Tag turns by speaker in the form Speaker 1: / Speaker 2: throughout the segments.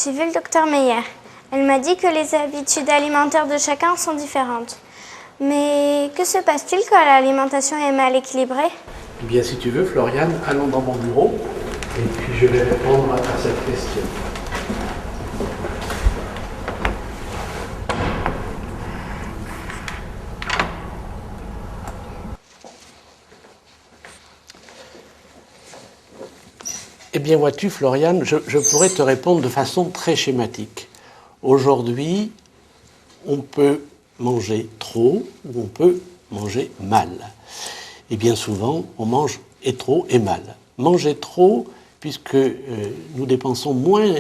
Speaker 1: J'ai vu le docteur Meyer. Elle m'a dit que les habitudes alimentaires de chacun sont différentes. Mais que se passe-t-il quand l'alimentation est mal équilibrée?
Speaker 2: Eh bien, si tu veux, Floriane, allons dans mon bureau et puis je vais répondre à cette question. Eh bien, vois-tu, Floriane, je pourrais te répondre de façon très schématique. Aujourd'hui, on peut manger trop ou on peut manger mal. Et bien souvent, on mange et trop et mal. Manger trop, puisque nous dépensons moins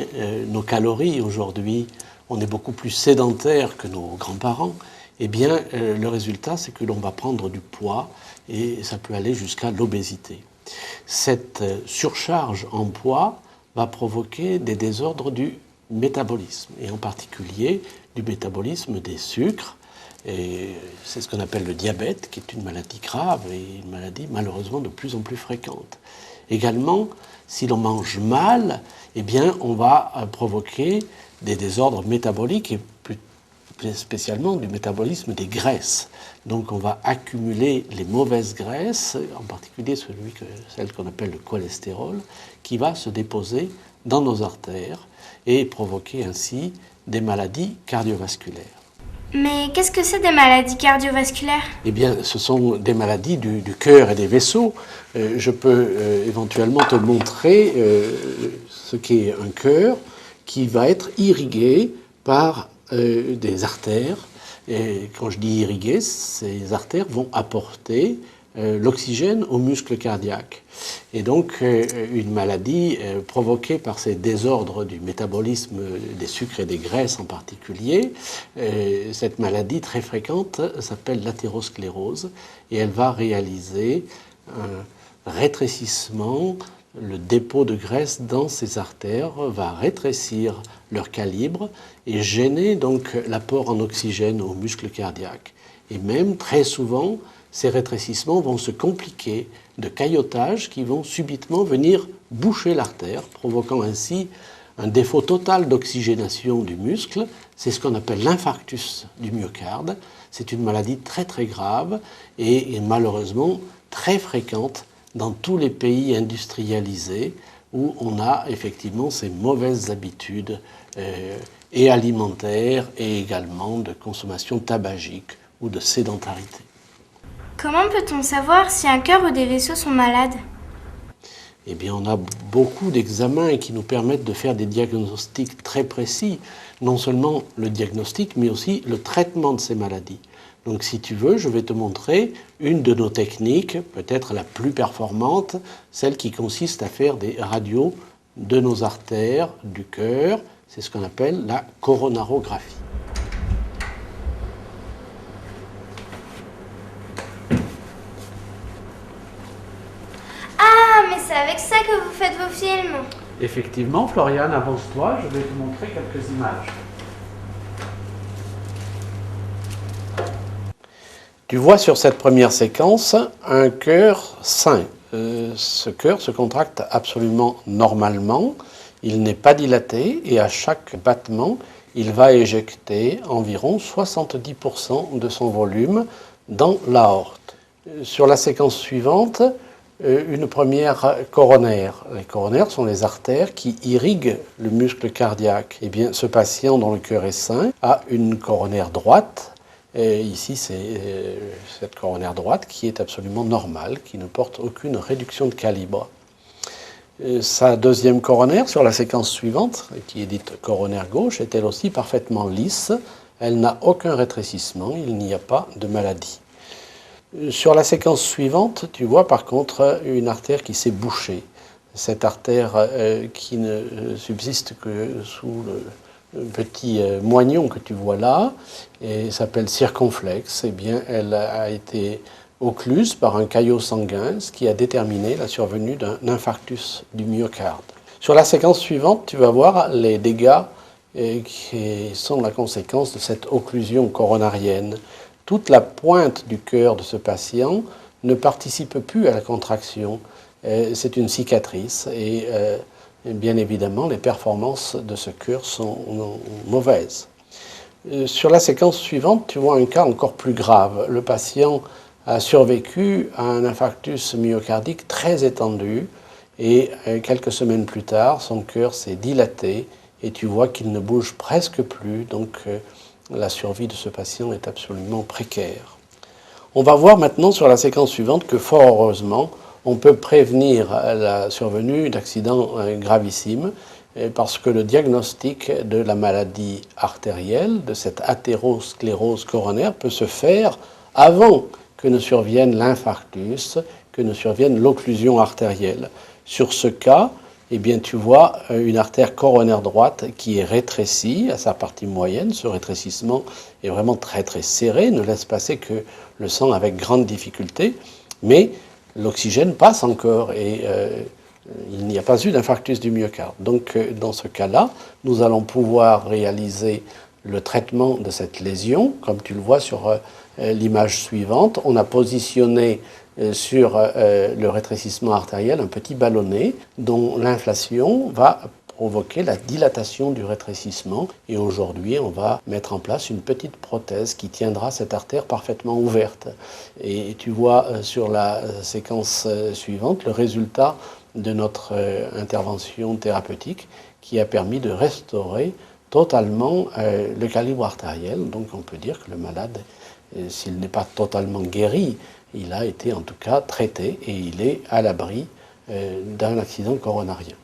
Speaker 2: nos calories aujourd'hui, on est beaucoup plus sédentaire que nos grands-parents, eh bien, le résultat, c'est que l'on va prendre du poids et ça peut aller jusqu'à l'obésité. Cette surcharge en poids va provoquer des désordres du métabolisme, et en particulier du métabolisme des sucres. Et c'est ce qu'on appelle le diabète, qui est une maladie grave et une maladie malheureusement de plus en plus fréquente. Également, si l'on mange mal, eh bien, on va provoquer des désordres métaboliques et plus spécialement du métabolisme des graisses. Donc on va accumuler les mauvaises graisses, en particulier celle qu'on appelle le cholestérol, qui va se déposer dans nos artères et provoquer ainsi des maladies cardiovasculaires.
Speaker 1: Mais qu'est-ce que c'est des maladies cardiovasculaires?
Speaker 2: Eh bien, ce sont des maladies du cœur et des vaisseaux. Je peux éventuellement te montrer ce qu'est un cœur qui va être irrigué par des artères. Et quand je dis irrigué, ces artères vont apporter l'oxygène aux muscles cardiaques. Et donc, une maladie provoquée par ces désordres du métabolisme des sucres et des graisses en particulier, cette maladie très fréquente s'appelle l'athérosclérose et elle va réaliser un rétrécissement. Le dépôt de graisse dans ces artères va rétrécir leur calibre et gêner donc l'apport en oxygène aux muscles cardiaques. Et même très souvent, ces rétrécissements vont se compliquer de caillotages qui vont subitement venir boucher l'artère, provoquant ainsi un défaut total d'oxygénation du muscle. C'est ce qu'on appelle l'infarctus du myocarde. C'est une maladie très très grave et malheureusement très fréquente dans tous les pays industrialisés où on a effectivement ces mauvaises habitudes et alimentaires et également de consommation tabagique ou de sédentarité.
Speaker 1: Comment peut-on savoir si un cœur ou des vaisseaux sont malades?
Speaker 2: Eh bien, on a beaucoup d'examens qui nous permettent de faire des diagnostics très précis. Non seulement le diagnostic, mais aussi le traitement de ces maladies. Donc, si tu veux, je vais te montrer une de nos techniques, peut-être la plus performante, celle qui consiste à faire des radios de nos artères, du cœur. C'est ce qu'on appelle la coronarographie.
Speaker 1: Ah, mais c'est avec ça que vous faites vos films.
Speaker 2: Effectivement, Floriane, avance-toi, je vais te montrer quelques images. Tu vois sur cette première séquence un cœur sain. Ce cœur se contracte absolument normalement, il n'est pas dilaté et à chaque battement, il va éjecter environ 70% de son volume dans l'aorte. Sur la séquence suivante, une première coronaire. Les coronaires sont les artères qui irriguent le muscle cardiaque. Eh bien, ce patient dont le cœur est sain a une coronaire droite. Et ici, c'est cette coronaire droite qui est absolument normale, qui ne porte aucune réduction de calibre. Sa deuxième coronaire, sur la séquence suivante, qui est dite coronaire gauche, est elle aussi parfaitement lisse. Elle n'a aucun rétrécissement, il n'y a pas de maladie. Sur la séquence suivante, tu vois par contre une artère qui s'est bouchée. Cette artère qui ne subsiste que sous le petit moignon que tu vois là, et s'appelle circonflexe, eh bien, elle a été occluse par un caillot sanguin, ce qui a déterminé la survenue d'un infarctus du myocarde. Sur la séquence suivante, tu vas voir les dégâts qui sont la conséquence de cette occlusion coronarienne. Toute la pointe du cœur de ce patient ne participe plus à la contraction. C'est une cicatrice et bien évidemment, les performances de ce cure sont mauvaises. Sur la séquence suivante, tu vois un cas encore plus grave. Le patient a survécu à un infarctus myocardique très étendu et quelques semaines plus tard, son cœur s'est dilaté et tu vois qu'il ne bouge presque plus, donc la survie de ce patient est absolument précaire. On va voir maintenant sur la séquence suivante que fort heureusement, on peut prévenir la survenue d'accidents gravissimes parce que le diagnostic de la maladie artérielle, de cette athérosclérose coronaire, peut se faire avant que ne survienne l'infarctus, que ne survienne l'occlusion artérielle. Sur ce cas, eh bien, tu vois une artère coronaire droite qui est rétrécie à sa partie moyenne. Ce rétrécissement est vraiment très très serré, ne laisse passer que le sang avec grande difficulté, mais l'oxygène passe encore et il n'y a pas eu d'infarctus du myocarde. Donc dans ce cas-là, nous allons pouvoir réaliser le traitement de cette lésion, comme tu le vois sur l'image suivante. On a positionné sur le rétrécissement artériel un petit ballonnet dont l'inflation va provoquer la dilatation du rétrécissement. Et aujourd'hui, on va mettre en place une petite prothèse qui tiendra cette artère parfaitement ouverte. Et tu vois sur la séquence suivante le résultat de notre intervention thérapeutique qui a permis de restaurer totalement le calibre artériel. Donc on peut dire que le malade, s'il n'est pas totalement guéri, il a été en tout cas traité et il est à l'abri d'un accident coronarien.